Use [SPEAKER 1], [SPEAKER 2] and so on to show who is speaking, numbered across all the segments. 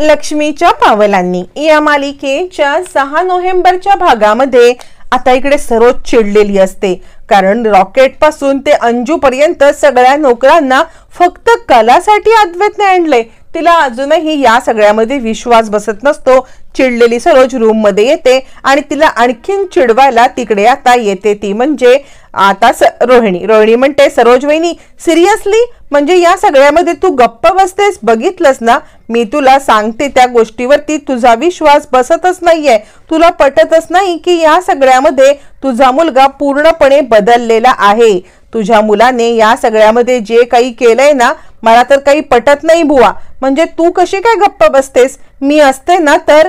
[SPEAKER 1] लक्ष्मीच्या पावलांनी या मालिकेच्या 6 नोव्हेंबरच्या भागामध्ये आता इकडे सर्व चिडलेली असते, कारण रॉकेट पासून ते अंजू पर्यंत सगळ्या नोकरांना फक्त कलासाठी अद्वैतने आणले। तिला अजूनही या सगळ्यामध्ये विश्वास बसत नसतो। चिडलेली सरोज रूम मध्ये येते आणि तिला आणखीन चिडवायला तिकडे आता येते ती म्हणजे आता रोहिणी म्हणते, सरोज वहिनी सिरियसली म्हणजे या सगळ्यामध्ये तू गप्प बसतेस? बघितलंस ना, मी तुला सांगते त्या गोष्टीवरती तुझा विश्वास बसतच नाहीये, तुला पटतच नाही की या सगळ्यामध्ये तुझा मुलगा पूर्णपणे बदललेला आहे। तुझ्या मुलाने या सगळ्यामध्ये जे काही केलंय ना, मला तर काही पटत नाही बुवा। म्हणजे तू कशी काय गप्प बसतेस? मी असते ना तर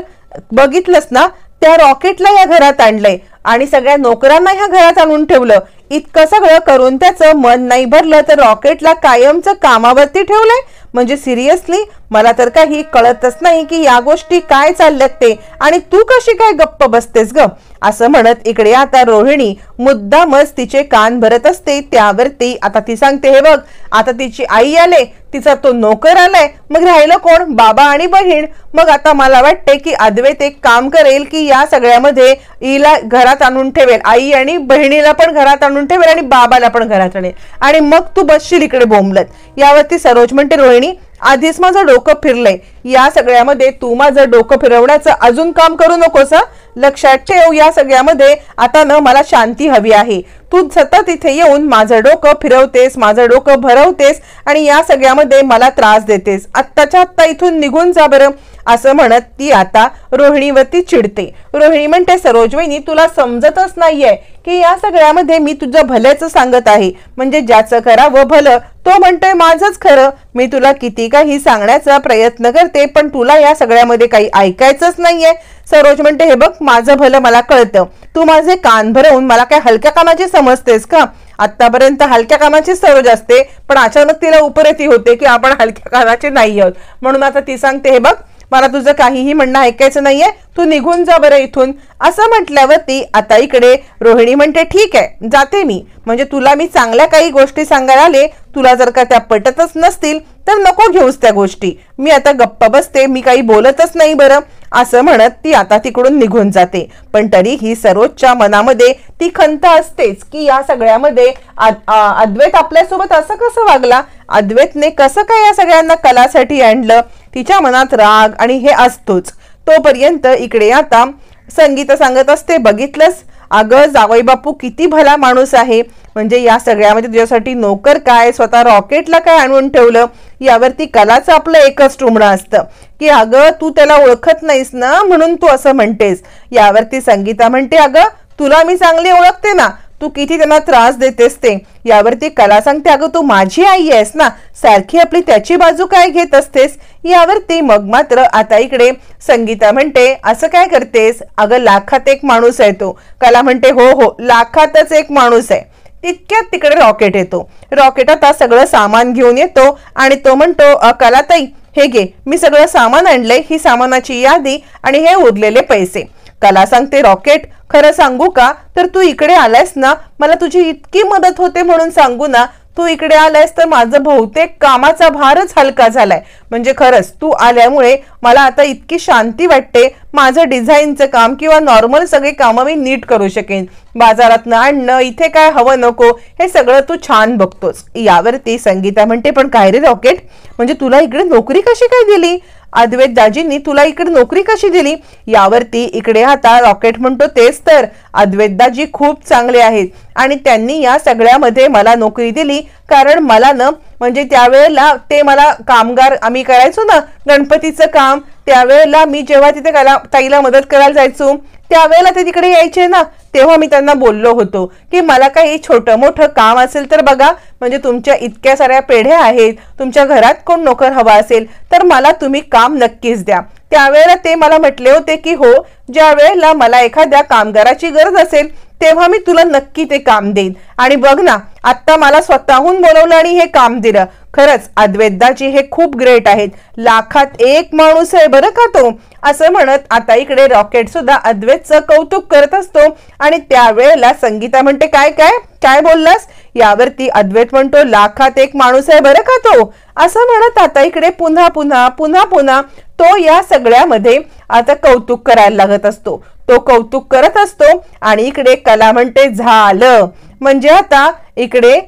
[SPEAKER 1] बघितलंस ना, त्या रॉकेटला या घरात आणलंय आणि सगळ्या नोकरांना ह्या घरात आणून ठेवलं। इतकं सगळं करून त्याचं मन नाही भरलं तर रॉकेटला कायमचं कामावरती ठेवलंय? म्हणजे सिरियसली मला तर काही कळतच नाही की या गोष्टी काय चालल्यात ते, आणि तू कशी काय गप्प बसतेस ग? असं म्हणत इकडे आता रोहिणी मुद्दामच तिचे कान भरत असते। त्यावरती आता ती सांगते, हे बघ आता तिची आई आले, तिचा तो नोकर आलाय, मग राहिलं कोण? बाबा आणि बहीण। मग आता मला वाटते की अद्वैत एक काम करेल की या सगळ्यामध्ये हिला घरात आणून ठेवेल, आई आणि बहिणीला पण घरात आणून ठेवेल आणि बाबाला पण घरात आणेल, आणि मग तू बसशील इकडे बोंबलत। यावरती सरोज म्हणते, रोहिणी आधीच माझं डोकं फिरलंय, या सगळ्यामध्ये तू माझं डोकं फिरवण्याचं अजून काम करू नकोस। लक्षात ठेव, या सगळ्यामध्ये आता न मला शांती हवी आहे। तू सतत इथे येऊन माझं डोकं फिरवतेस, माझं डोकं भरवतेस आणि या सगळ्यामध्ये मला त्रास देतेस। आत्ताच्या आत्ता इथून निघून जा बरं। असं म्हणत ती आता रोहिणीवरती चिडते। रोहिणी म्हणते, सरोज वहिनी तुला समजतच नाहीये की या सगळ्यामध्ये मी तुझं भल्याचं सांगत आहे, म्हणजे ज्याचं करावं भलं तो म्हणतोय माझंच खरं। मी तुला किती काही सांगण्याचा प्रयत्न करते पण तुला या सगळ्यामध्ये काही ऐकायचंच नाहीये। सरोज म्हणते, हे बघ माझं भलं मला कळतं, तू माझे कान भरवून मला काय हलक्या कामाची समजतेस का? आतापर्यंत हलक्या कामाची सरोज असते, पण अचानक तिला उपरती होते की आपण हलक्या कामाचे नाही आहोत, म्हणून आता ती सांगते, हे बघ मला तुझं काहीही म्हणणं ऐकायचं नाहीये, तू निघून जा बरं इथून। असं म्हटल्यावरती आता इकडे रोहिणी म्हणते, ठीक आहे जाते मी, म्हणजे तुला मी चांगल्या काही गोष्टी सांगायला आले, तुला जर का त्या पटतच नसतील तर नको घेऊस त्या गोष्टी, मी आता गप्प बसते, मी काही बोलतच नाही बरं। असं म्हणत ती आता तिकडून निघून जाते। पण तरीही सरोजच्या मनामध्ये ती खंत असतेच की या सगळ्यामध्ये अद्वैत आपल्यासोबत असं कसं वागला, अद्वैतने कसं काय या सगळ्यांना कलासाठी आणलं, तिच्या मनात राग आणि हे असतोच। तोपर्यंत इकडे आता संगीता सांगत असते, बघितलंस अगं जावई बापू किती भला माणूस आहे, म्हणजे या सगळ्यामध्ये तुझ्यासाठी नोकर काय, स्वतः रॉकेटला काय आणून ठेवलं। यावरती कलाचं आपलं एकच टुमणं असतं की अगं तू त्याला ओळखत नाहीस ना म्हणून तू असं म्हणतेस। यावरती संगीता म्हणते, अगं तुला मी चांगली ओळखते ना, तू किती त्यांना त्रास देतेस ते। यावरती कला सांगते, अगं तू माझी आई आहेस ना, सारखी आपली त्याची बाजू काय घेत असतेस। यावरती मग मात्र आता इकडे संगीता म्हणते, असं काय करतेस? अगं लाखात एक माणूस आहे तो। कला म्हणते, हो लाखातच एक माणूस आहे। तितक्यात तिकडे रॉकेट येतो। रॉकेट आता सगळं सामान घेऊन येतो आणि तो म्हणतो, कलाताई हे घे, मी सगळं सामान आणलंय, ही सामानाची यादी आणि हे उरलेले पैसे। कला सांगते, रॉकेट खरं सांगू का, तर तू इकडे आलायस ना, मला तुझी इतकी मदत होते म्हणून सांगू ना, तू इकडे आलायस तर माझं बहुतेक कामाचा भारच हलका झालाय। म्हणजे खरंच तू आल्यामुळे मला आता इतकी शांती वाटते, माझं डिझाईनचं काम किंवा नॉर्मल सगळे कामं मी नीट करू शकेन, बाजारातनं आणणं, इथे काय हवं नको हे सगळं तू छान बघतोस। यावरती संगीता म्हणते, पण काय रे रॉकेट, म्हणजे तुला इकडे नोकरी कशी काय दिली? अद्वैत दाजींनी तुला इकडे नोकरी कशी दिली? यावरती इकडे आता रॉकेट म्हणतो, तेच तर अद्वैत दाजी खूप चांगले आहेत आणि त्यांनी या सगळ्यामध्ये मला नोकरी दिली, कारण मला न म्हणजे त्यावेळेला ते मला कामगार आम्ही करायचो ना गणपतीचं काम, त्यावेळेला मी जेव्हा तिथे ताईला मदत करायला जायचो त्यावेळेला ते तिकडे यायचे ना, तेव्हा मी त्यांना बोललो होतो की मला काही छोटं मोठं काम असेल तर बघा, म्हणजे तुमच्या इतक्या साऱ्या पेढ्या आहेत, तुमच्या घरात कोण नोकर हवा असेल तर मला तुम्ही काम नक्कीच द्या। त्यावेळेला ते मला म्हटले होते की हो, ज्या वेळेला मला एखाद्या कामगाराची गरज असेल तेव्हा मी तुला नक्की ते काम देईन. आणि बघ ना, आता मला स्वतःहून बोलवलं आणि हे काम दिलं. खरंच अद्वैतदाजी हे खूप ग्रेट आहेत, लाखात एक माणूस आहे बरं का तो. असं म्हणत आता इकडे रॉकेट सुद्धा अद्वैतचं कौतुक करत असतो. आणि त्यावेळेला संगीता म्हणते काय काय काय बोललास. यावरती अद्वैत म्हणतो लाखात एक माणूस आहे बरं का तो. असं म्हणत आता इकडे पुन्हा पुन्हा पुन्हा पुन्हा तो या सगळ्यामध्ये आता कौतुक करायला लागत असतो. तो कौतुक करत असतो आणि इकडे कला म्हणते झालं. म्हणजे आता इकडे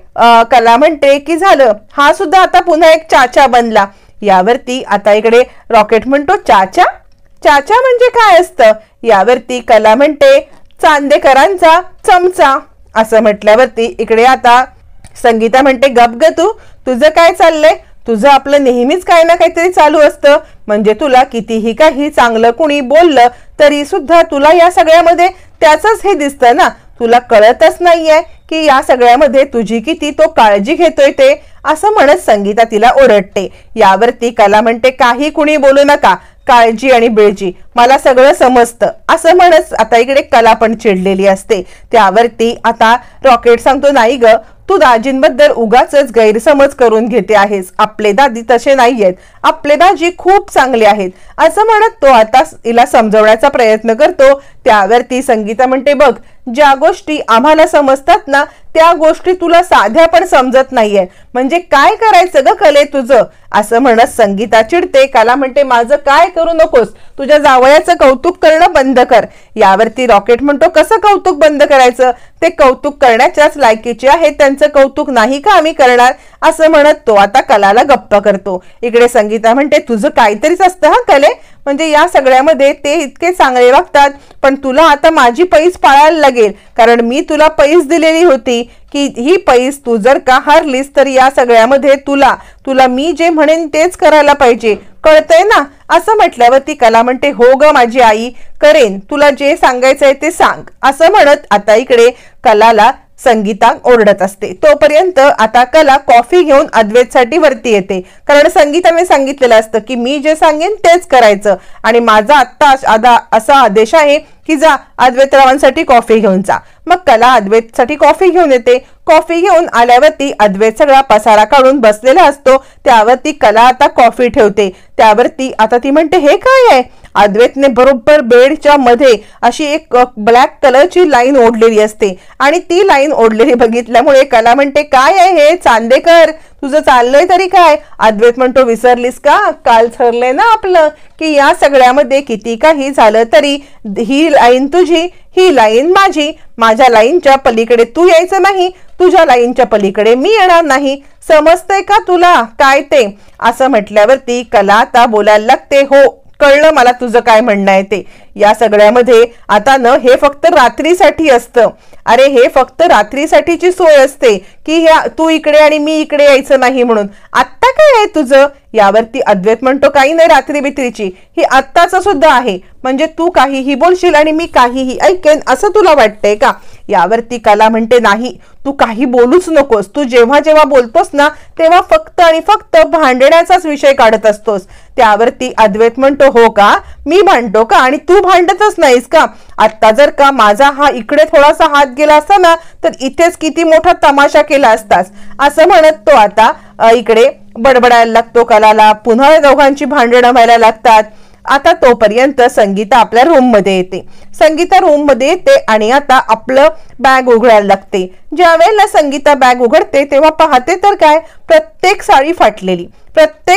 [SPEAKER 1] कला म्हणते की झालं, हा सुद्धा आता पुन्हा एक चाचा बनला. यावरती आता इकडे रॉकेट म्हणतो चाचा चाचा म्हणजे काय असतं. यावरती कला म्हणते चांदेकरांचा चमचा. असं म्हटल्यावरती इकडे आता संगीता म्हणते गप ग तू, तुझं काय चाललंय. तुझं आपलं नेहमीच काही ना काहीतरी चालू असतं. म्हणजे तुला कितीही काही चांगलं कुणी बोललं तरी सुद्धा तुला या सगळ्यामध्ये त्याचंच हे दिसतं ना. तुला कळतच नाहीये की या सगळ्यामध्ये तुझी किती तो काळजी घेतोय ते. असं म्हणत संगीता तिला ओरडते. यावरती कला म्हणते काही कुणी बोलू नका, काळजी आणि बेळजी मला सगळं समजतं. असं म्हणत आता इकडे कला पण चिडलेली असते. त्यावरती आता रॉकेट सांगतो नाही ग, तू दाजींबद्दल उगाच गैरसमज करून घेते आहेस. आपले दादी तसे नाहीयेत, आपले दाजी खूप चांगले आहेत. असं म्हणत तो आता तिला समजवण्याचा प्रयत्न करतो. त्यावरती संगीता म्हणते बघ, ज्या गोष्टी आम्हाला समजतात ना त्या गोष्टी तुला साध्या पण समजत नाहीये. म्हणजे काय करायचं ग कले तुझं. असं म्हणत संगीता चिडते. कला म्हणते माझं काय करू नकोस, तुझ्या जावयाचं कौतुक करणं बंद कर. यावरती रॉकेट म्हणतो कसं कौतुक बंद करायचं, ते कौतुक करण्याच्याच लायकीचे आहे, त्यांचं कौतुक नाही का आम्ही करणार. असं म्हणत तो आता कलाला गप्प करतो. इकडे संगीता म्हणते तुझं काहीतरीच असतं हा कले, म्हणजे या सगळ्यामध्ये ते इतके चांगले वागतात पण तुला आता माझी पैस पाळायला लागेल. कारण मी तुला पैस दिलेली होती की ही पैस तू जर का हारलीस तर या सगळ्यामध्ये तुला मी जे म्हणेन तेच करायला पाहिजे, कळतंय ना. असं म्हटल्यावरती कला म्हणते हो ग माझी आई, करेन, तुला जे सांगायचंय ते सांग. असं म्हणत आता इकडे कलाला संगीता ओरडत असते. तोपर्यंत आता कला कॉफी घेऊन अद्वैतसाठी वरती येते. कारण संगीताने सांगितलेलं असतं की मी जे सांगेन तेच करायचं आणि माझा आत्ता असा आदेश आहे की जा अद्वैतरावांसाठी कॉफी घेऊन जा. मग कला अद्वैतसाठी कॉफी घेऊन येते. कॉफी घेऊन आल्यावरती अद्वैत सगळा पसारा काढून बसलेला असतो. त्यावरती कला आता कॉफी ठेवते. त्यावरती आता ती म्हणते हे काय आहे. अद्वैतने बरोबर बेडच्या मध्ये अशी एक ब्लॅक कलरची लाईन ओढलेली असते आणि ती लाईन ओढलेली बघितल्यामुळे कला म्हणते काय आहे हे चांदेकर, तुझं चाललंय तरी काय. अद्वैत म्हणतो विसरलीस का, काल ठरलंय ना आपलं की या सगळ्यामध्ये किती काही झालं तरी ही लाईन तुझी, ही लाईन माझी. माझ्या लाईनच्या पलीकडे तू यायचं नाही, तुझ्या लाईनच्या पलीकडे मी येणार नाही. समजतंय का तुला काय ते. असं म्हटल्यावरती कला आता बोलायला लागते हो कळलं मला तुझं काय म्हणणं आहे ते. या सगळ्यामध्ये आता न हे फक्त रात्रीसाठी असतं. अरे हे फक्त रात्रीसाठीची सोय असते की तू इकडे आणि मी इकडे यायचं नाही म्हणून. आत्ता काय आहे तुझं. यावरती अद्वैत म्हणतो काही नाही रात्री बित्रीची, ही आत्ताच सुद्धा आहे. म्हणजे तू काहीही बोलशील आणि मी काहीही ऐकेन असं तुला वाटतंय का. यावरती कला म्हणते नाही, तू काही बोलूच नकोस. तू जेव्हा जेव्हा बोलतोस ना तेव्हा फक्त आणि फक्त भांडण्याचाच विषय काढत असतोस. त्यावरती अद्वैत म्हणतो हो का, मी भांडतो का आणि तू भांडतच नाहीस का. आता जर का माझा हा इकडे थोडासा हात गेला असता ना तर इथेच किती मोठा तमाशा केला असतास. असं म्हणत तो आता इकडे बडबडायला लागतो कलाला. पुन्हा दोघांची भांडणं व्हायला लागतात. आता तोपर्यंत संगीता आपल्या रूम मध्ये येते. संगीता रूम मध्ये येते आणि आता आपलं बॅग उघडायला लागते. ज्या वेळेला संगीता बॅग उघडते तेव्हा पाहते तर काय, प्रत्येक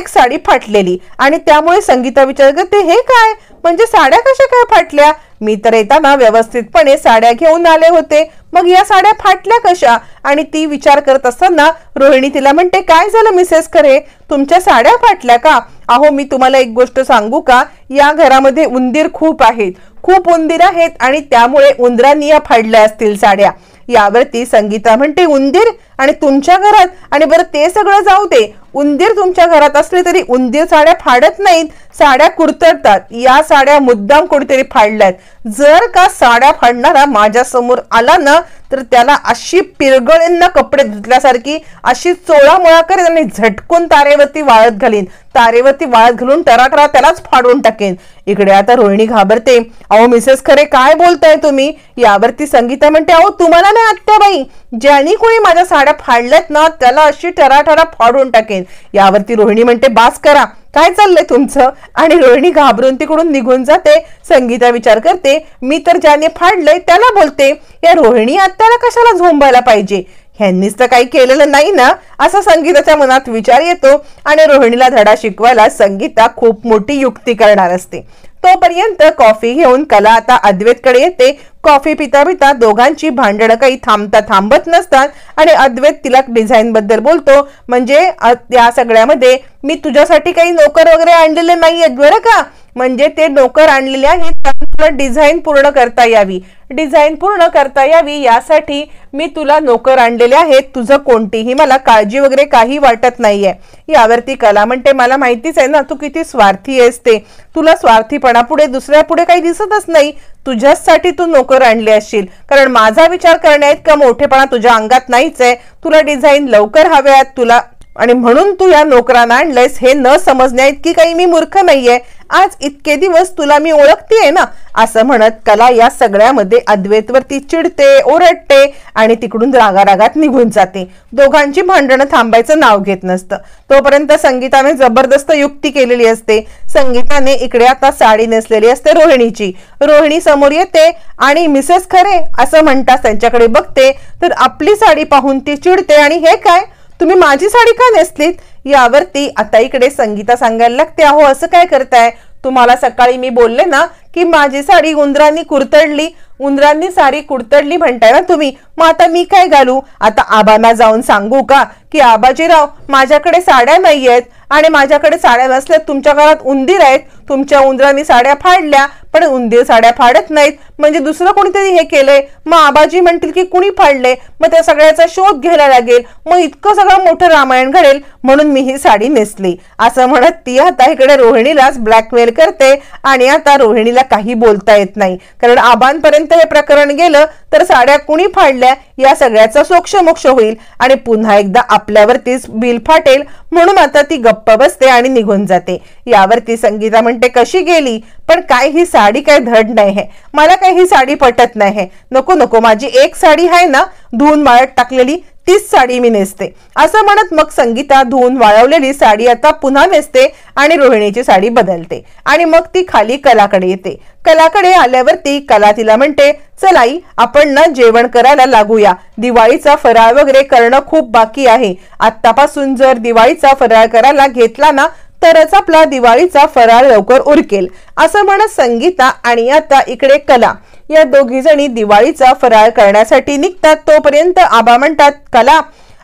[SPEAKER 1] साडी फाटलेली आणि त्यामुळे संगीता विचार करते हे काय, म्हणजे साड्या कशा काय फाटल्या. मी तर येताना व्यवस्थितपणे साड्या घेऊन आले होते, मग या साड्या फाटल्या कशा. आणि ती विचार करत असताना रोहिणी तिला म्हणते काय झालं मिसेस खरे, तुमच्या साड्या फाटल्या का. अहो मी तुम्हाला एक गोष्ट सांगू का, या घरामध्ये उंदीर खूप उंदीर आहेत आणि त्यामुळे उंदरांनी या फाडल्या असतील साड्या. यावरती संगीता म्हणते उंदीर, आणि तुमच्या घरात, आणि बरं ते सगळं जाऊ दे, उंदीर तुमच्या घरात असले तरी उंदीर साड्या फाडत नाहीत, साड्या कुरतडतात. या साड्या मुद्दाम कोणीतरी फाडल्यात. जर का साड्या फाडणारा माझ्या समोर आला ना, तर त्याला अशी पिरगळेंना कपडे धुतल्यासारखी अशी चोळामोळा करेन आणि झटकून तारेवरती वाळत घालीन. तारेवरती वाळत घालून टराटरा त्यालाच फाडून टाकेन. इकडे आता रोहिणी घाबरते. अहो मिसेस खरे, काय बोलताय तुम्ही? यावरती संगीता म्हणते, अहो तुम्हाला नाही आत्याबाई, ज्यांनी कोणी माझ्या साड्या फाडल्यात ना त्याला अशी टराटरा फाडून टाकेन. यावरती रोहिणी म्हणते, बास करा, काय चाललंय तुमचं? आणि रोहिणी घाबरून तिकडून निघून जाते. संगीता विचार करते, मी तर ज्याने फाडलंय त्याला बोलते, या रोहिणी आत्याला कशाला झोंबायला पाहिजे? ह्यांनीच तर काही केलेलं नाही ना, असा संगीताच्या मनात विचार येतो. आणि रोहिणीला धडा शिकवायला संगीता खूप मोठी युक्ती करणार असते. तोपर्यंत कॉफी घेऊन कला आता अद्वैतकडे येते. कॉफी पिता पिता दोघांची भांडणं काही थांबत नसतात. आणि अद्वैत तिला डिझाईन बद्दल बोलतो, म्हणजे त्या सगळ्यामध्ये मी तुझ्यासाठी काही नोकर वगैरे आणलेले नाहीयेत बरं का, म्हणजे ते नोकर आणलेले आहेत तुला डिझाईन पूर्ण करता यावी. डिझाईन पूर्ण करता यावी यासाठी मी तुला नोकर आणलेले आहेत. तुझं कोणतीही मला काळजी वगैरे काही वाटत नाहीये. यावरती कला म्हणते, मला माहितीच आहे ना तू किती स्वार्थी आहेस ते. तुला स्वार्थीपणा पुढे दुसऱ्या पुढे काही दिसतच नाही. तुझ्यासाठी तू नोकर आणले असशील, कारण माझा विचार करण्यात का मोठेपणा तुझ्या अंगात नाहीच आहे. तुला डिझाईन लवकर हव्यात तुला, आणि म्हणून तू या नोकरांना आणलंयस. हे न समजण्या इतकी काही मी मूर्ख नाहीये. आज इतके दिवस तुला मी ओळखतेय ना, असं म्हणत कला या सगळ्यामध्ये अद्वैतवरती चिडते, ओरडते आणि तिकडून रागारागात निघून जाते. दोघांची भांडणं थांबायचं नाव घेत नसतं. तोपर्यंत संगीताने जबरदस्त युक्ती केलेली असते. संगीताने इकडे आता साडी नेसलेली असते रोहिणीची. रोहिणी समोर येते आणि मिसेस खरे असं म्हणताच त्यांच्याकडे बघते, तर आपली साडी पाहून ती चिडते आणि हे काय, तुम्ही माझी साडी का नेसलीत? यावरती आता इकडे संगीता सांगायला लागते, अहो असं काय करताय? तुम्हाला सकाळी मी बोलले ना की माझी साडी उंदरांनी कुरतडली, उंदरांनी साडी कुरतडली म्हणताय ना तुम्ही, मग आता मी काय घालू? आता आबांना जाऊन सांगू का की आबाजीराव माझ्याकडे साड्या नाहीयेत, आणि माझ्याकडे साड्या नसल्यात, तुमच्या घरात उंदीर आहेत, तुमच्या उंदरांनी साड्या फाडल्या, पण उंदीर साड्या फाडत नाहीत, म्हणजे दुसरं कोणीतरी हे केलंय. मग आबाजी म्हणतील की कुणी फाडले, मग त्या सगळ्याचा शोध घ्यायला लागेल, मग इतकं सगळं मोठं रामायण घडेल, म्हणून मी ही साडी नेसली. असं म्हणत ती आता इकडे रोहिणीलाच ब्लॅकमेल करते. आणि आता रोहिणीला काही बोलता येत नाही, कारण आबांपर्यंत हे प्रकरण गेलं तर साड्या कुणी फाडल्या या सगळ्याचा सोक्षमोक्ष होईल आणि पुन्हा एकदा आपल्यावरतीच बिल फाटेल. म्हणून आता ती गप्प बसते आणि निघून जाते. यावरती संगीता म्हणते, कशी गेली? पण काय ही साडी काय धड नाही, मला काय ही साडी पटत नाही. नको नको, माझी एक साडी आहे ना धुवून वाळत टाकलेली, तीच साडी मी नेसते. असं म्हणत मग संगीता धुवून वाळवलेली साडी आता पुन्हा नेसते आणि रोहिणीची साडी बदलते. आणि मग ती खाली कलाकडे येते. कलाकडे आल्यावरती कला तिला म्हणते, चल आई आपण ना जेवण करायला लागूया, दिवाळीचा फराळ वगैरे करणं खूप बाकी आहे. आत्तापासून जर दिवाळीचा फराळ करायला घेतला ना तरच आपला दिवाळीचा फराळ लवकर उरकेल. असं म्हणत संगीता आणि आता इकडे कला या दोघी जणी दिवाळीचा फराळ करण्यासाठी निघतात. तोपर्यंत आबा म्हणतात, कला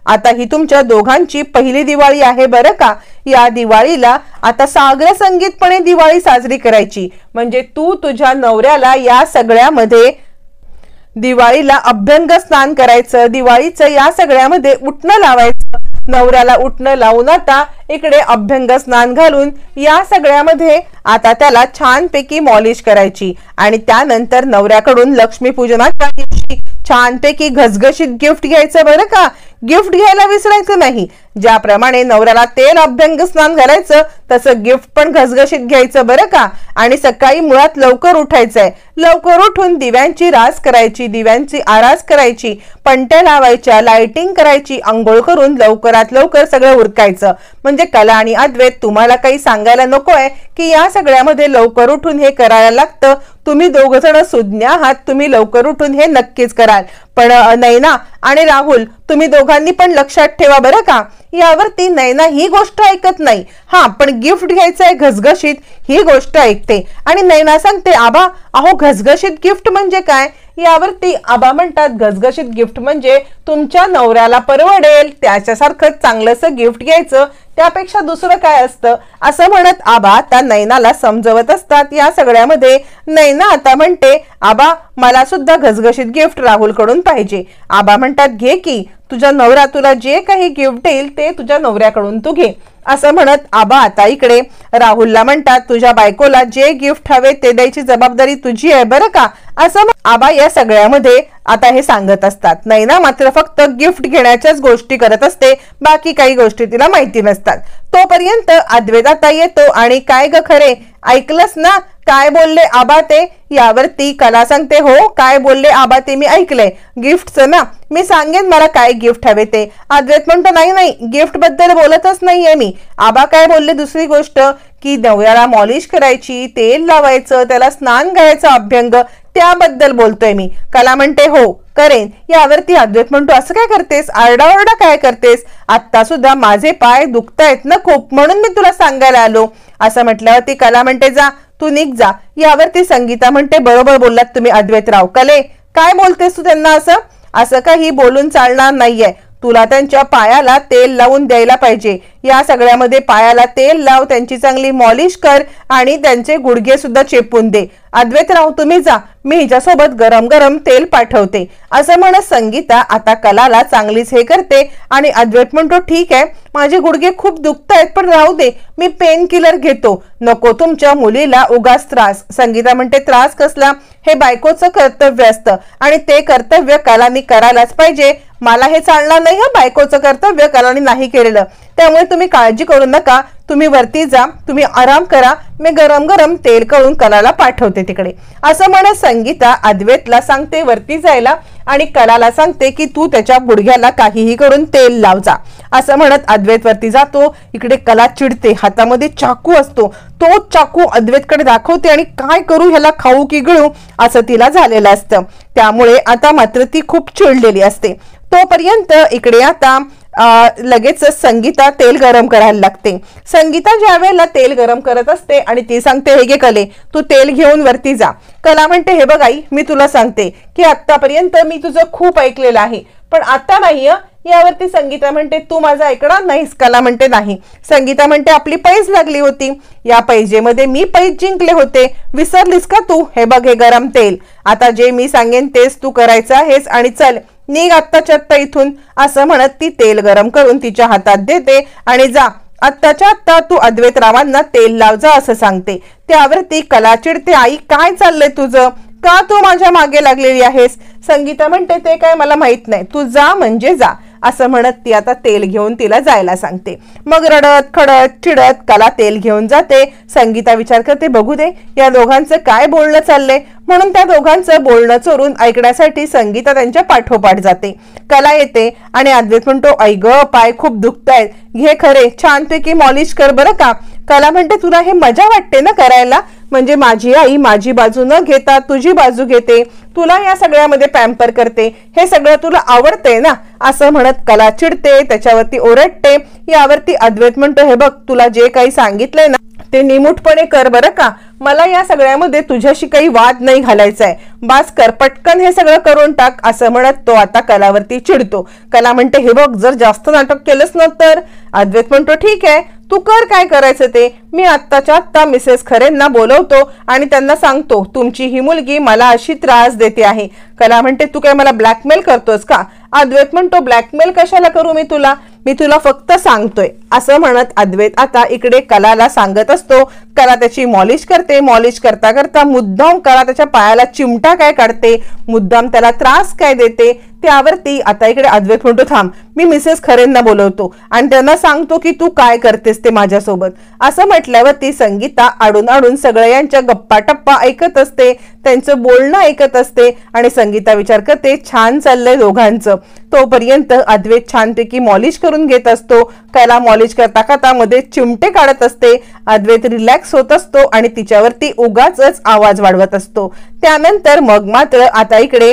[SPEAKER 1] आता ही तुमच्या दोघांची पहिली दिवाळी आहे बरं का. या दिवाळीला आता सागर संगीतपणे दिवाळी साजरी करायची, म्हणजे तू तुझ्या नवऱ्याला या सगळ्यामध्ये दिवाळीला अभ्यंग स्नान करायचं, दिवाळीचं या सगळ्यामध्ये उठणं लावायचं. नवऱ्याला उठणं लावून आता इकडे अभ्यंग स्नान घालून या सगळ्यामध्ये आता त्याला छानपैकी मॉलिश करायची. आणि त्यानंतर नवऱ्याकडून लक्ष्मी पूजनाच्या दिवशी छानपैकी घसघशीत गिफ्ट घ्यायचं बरं का. गिफ्ट घ्यायला विसरायचं नाही. ज्याप्रमाणे नवऱ्याला तेल अभ्यंग स्नान घालायचं तसं गिफ्ट पण घसघशीत घ्यायचं बरं का. आणि सकाळी मुळात लवकर उठायचंय. लवकर उठून दिव्यांची रास करायची, दिव्यांची आरास करायची, पणत्या लावायच्या, लाइटिंग करायची, अंघोळ करून लवकरात लवकर सगळं उरकायचं. म्हणजे कला आणि अद्वैत तुम्हाला काही सांगायला नकोय की या सगळ्यामध्ये लवकर उठून हे करायला लागतं. तुम्ही दोघ जण सुज्ञ आहात, तुम्ही लवकर उठून हे नक्कीच कराल. पण नैना आणि राहुल तुम्ही दोघांनी पण लक्षात ठेवा बरं का. यावरती नैना ही गोष्ट ऐकत नाही. हा पण गिफ्ट घ्यायचंय घसघशीत ही गोष्ट ऐकते. आणि नैना सांगते, आबा अहो घसघशीत गिफ्ट म्हणजे काय? यावरती आबा म्हणतात घसघशीत गिफ्ट म्हणजे तुमच्या नवऱ्याला परवडेल त्याच्यासारखं चांगलंसं गिफ्ट घ्यायचं, त्यापेक्षा दुसरं काय असतं असं म्हणत आबा आता नैनाला समजवत असतात. या सगळ्यामध्ये नैना आता म्हणते आबा मला सुद्धा घसघशीत गिफ्ट राहुल कडून पाहिजे. आबा म्हणतात घे की, तुझा नवरा तुला जे काही गिफ्ट देईल ते तुझ्या नवऱ्याकडून तू घे असं म्हणत आबा आता इकडे राहुलला म्हणतात तुझ्या बायकोला जे गिफ्ट हवे ते द्यायची जबाबदारी तुझी आहे बरं का, असं आबा या सगळ्यामध्ये आता हे सांगत असतात. नैना मात्र फक्त गिफ्ट घेण्याच्याच गोष्टी करत असते, बाकी काही गोष्टी तिला माहिती नसतात. तोपर्यंत अद्वैत आता येतो आणि काय ग खरे ऐकलंस ना काय बोलले आबा ते, यावरती कला सांगते हो काय बोलले आबा ते मी ऐकलंय गिफ्टचं ना, मी सांगेन मला काय गिफ्ट हवे ते. अद्वैत म्हणतो नाही गिफ्ट बद्दल बोलतच नाहीये मी, आबा काय बोलले दुसरी गोष्ट की नवऱ्याला मॉलिश करायची, तेल लावायचं, त्याला स्नान घालायचं अभ्यंग, त्याबद्दल बोलतोय मी. कला म्हणते हो करेन. यावरती अद्वैत म्हणतो असं काय करतेस, आरडाओरडा काय करतेस, आता सुद्धा माझे पाय दुखतायत ना खूप म्हणून मी तुला सांगायला आलो असं म्हटल्यावरती कला म्हणते जा तू निघ जा. यावरती संगीता म्हणते बरोबर बोललात तुम्ही अद्वैतराव. कले काय बोलतेस तू त्यांना, असं काही बोलून चालणार नाहीये, तुला त्यांच्या पायाला तेल लावून द्यायला पाहिजे. या सगळ्यामध्ये पायाला तेल लाव, त्यांची चांगली मॉलिश कर आणि त्यांचे गुडघे सुद्धा चेपून दे. अद्वैतराव तुम्ही जा, मी हिच्यासोबत गरम गरम तेल पाठवते असं म्हणत संगीता आता कलाला चांगलीच हे करते आणि अद्वैत म्हणतो ठीक आहे माझे गुडघे खूप दुखतायत पण राहू दे मी पेन किलर घेतो, नको तुमच्या मुलीला उगाच त्रास. संगीता म्हणते त्रास कसला, हे बायकोचं कर्तव्य असतं आणि ते कर्तव्य कलानी करायलाच पाहिजे, मला हे चालणार नाही. बायकोचं कर्तव्य कलानी नाही केलेलं, त्यामुळे तुम्ही काळजी करू नका, तुम्ही वरती जा, तुम्ही आराम करा, मी गरम गरम तेल करून कलाला पाठवते तिकडे असं म्हणत संगीता अद्वैतला सांगते वरती जायला आणि कलाला सांगते की तू त्याच्या गुडघ्याला काहीही करून तेल लाव जा असं म्हणत अद्वैत वरती जातो. इकडे कला चिडते, हातामध्ये चाकू असतो, तो चाकू अद्वैतकडे दाखवते आणि काय करू ह्याला खाऊ की गिळू असं तिला झालेलं असतं. त्यामुळे आता मात्र ती खूप चिडलेली असते. तोपर्यंत इकडे आता लगेच संगीता तेल गरम करायला लागते. संगीता ज्या वेळेला तेल गरम करत असते आणि ती सांगते हे घे कले तू तेल घेऊन वरती जा. कला म्हणते हे बघ आई मी तुला सांगते की आतापर्यंत मी तुझं खूप ऐकलेलं आहे पण आता नाही. यावरती संगीता म्हणते तू माझं ऐकणार नाहीस. कला म्हणते नाही. संगीता म्हणते आपली पैज लागली होती, या पैजेमध्ये मी पैज जिंकले होते, विसरलीस का तू, हे बघ हे गरम तेल, आता जे मी सांगेन तेच तू करायचं आहेस आणि चल निघ आत्ताच्या आत्ता इथून असं म्हणत ती तेल गरम करून तिच्या हातात देते आणि जा आत्ताच्या आत्ता तू अद्वैतरावांना तेल लाव जा असं सांगते. त्यावरती कला चिडते आई काय चाललंय तुझं, का तू माझ्या मागे लागलेली आहेस. संगीता म्हणते ते काय मला माहित नाही, तू जा म्हणजे जा असं म्हणत ती आता तेल घेऊन तिला जायला सांगते. मग रडत खडत चिडत कला तेल घेऊन जाते. संगीता विचार करते बघू दे या दोघांचं काय बोलणं चाललंय म्हणून त्या दोघांचं बोलणं चोरून ऐकण्यासाठी संगीता त्यांच्या पाठोपाठ जाते. कला येते आणि अद्वैत म्हणतो ऐ ग पाय खूप दुखतायत, घे खरे छानपैकी मॉलिश कर बरं का. कला म्हणते तुला हे मजा वाटते ना करायला, म्हणजे माझी आई माझी बाजू न घेता तुझी बाजू घेते, तुला या सगळ्यामध्ये पॅम्पर करते, हे सगळं तुला आवडते ना असं म्हणत कला चिडते, त्याच्यावरती ओरडते. यावरती अद्वैत म्हणतो हे बघ तुला जे काही सांगितलंय ना ते निमूटपणे कर बरं का, मला या सगळ्यामध्ये तुझ्याशी काही वाद नाही घालायचा आहे, बास कर पटकन हे सगळं करून टाक असं म्हणत तो आता कलावरती चिडतो. कला म्हणते हे बघ जर जास्त नाटक केलंच ना तर. अद्वैत म्हणतो ठीक आहे तू कर काय करायचं ते, मी आत्ताच्या आत्ता मिसेस खरेंना बोलवतो आणि त्यांना सांगतो तुमची ही मुलगी मला अशी त्रास देते आहे. कला म्हणते तू काय मला ब्लॅकमेल करतोस का. अद्वैत म्हणतो ब्लॅकमेल कशाला करू मी तुला फक्त सांगतोय असं म्हणत अद्वैत आता इकडे कलाला सांगत असतो. कला त्याची मॉलिश करते, मॉलिश करता करता मुद्दाम कला त्याच्या पायाला चिमटा काय काढते, मुद्दाम त्याला त्रास काय देते. त्यावरती आता इकडे अद्वैत म्हणतो थांब मी मिसेस खरेंना बोलवतो आणि त्यांना सांगतो की तू काय करतेस ते माझ्यासोबत असं म्हटल्यावरती संगीता आडून आडून सगळ्या यांच्या गप्पा टप्पा ऐकत असते, त्यांचं बोलणं ऐकत असते आणि संगीता विचार करते छान चाललंय दोघांचं. तोपर्यंत अद्वैत छानपैकी मॉलिश करून घेत असतो. कला मॉलिश करता करता मध्ये चिमटे काढत असते. अद्वैत रिलॅक्स होत असतो आणि तिच्यावरती उगाच आवाज वाढवत असतो. त्यानंतर मग मात्र आता इकडे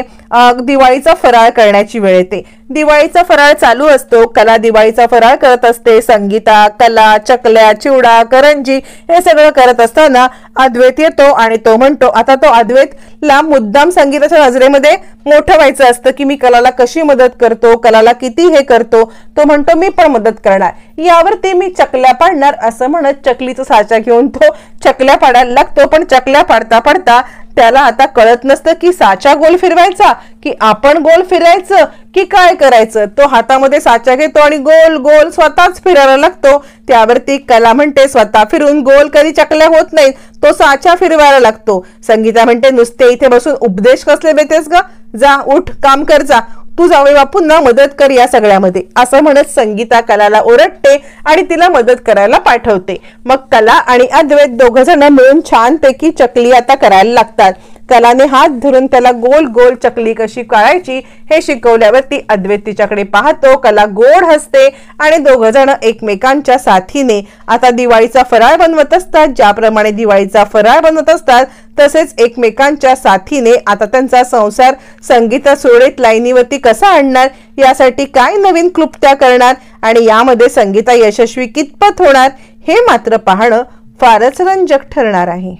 [SPEAKER 1] दिवाळीचा फराळ करण्याची वेळ येते। दिवाळीचा फराळ चालू असतो। कला दिवाळीचा फराळ करत असते, संगीता कला चकल्या चिवडा करंजी हे सगळं करत असताना अद्वैत येतो आणि तो म्हणतो, आता तो अद्वैतला मुद्दाम संगीताच्या नजरेमध्ये मोठं व्हायचं असतं की मी कलाला कशी मदत करतो, कलाला किती हे करतो। तो म्हणतो मी पण मदत करणार, यावरती मी चकल्या पाडणार असं म्हणत चकलीचा साचा घेऊन तो चकल्या पाडायला लागतो। पण चकल्या पाडता पाडता त्याला आता कळत नसतं की साचा गोल फिरवायचा की आपण गोल फिरायचं की काय करायचं। तो हातामध्ये साचा घेतो आणि गोल गोल स्वतःच फिरायला लागतो। त्यावरती कला म्हणते, स्वतः फिरून गोल कधी चकल्या होत नाही, तो साचा फिरवायला लागतो। संगीता म्हणते, नुसते इथे बसून उपदेश कसले देतेस ग, जा उठ काम कर, जा तू जावई बापूंना मदत कर या सगळ्यामध्ये असं म्हणत संगीता कलाला ओरडते आणि तिला मदत करायला पाठवते। मग कला आणि अद्वैत दोघ जण मिळून छानपैकी चकली आता करायला लागतात। कलाने हात धरून त्याला गोल गोल चकली कशी करायची हे शिकवल्यावरती अद्वैत तिच्याकडे पाहतो, कला गोड हसते आणि दोघ जण एकमेकांच्या साथीने आता दिवाळीचा फराळ बनवत असतात। ज्याप्रमाणे दिवाळीचा फराळ बनवत असतात तसेच एकमेकांच्या साथीने आता त्यांचा संसार संगीता सुरळीत लाईनीवरती कसा आणणार, यासाठी काय नवीन क्लुप्त्या करणार आणि यामध्ये संगीता यशस्वी कितपत होणार हे मात्र पाहणं फारच रंजक ठरणार आहे।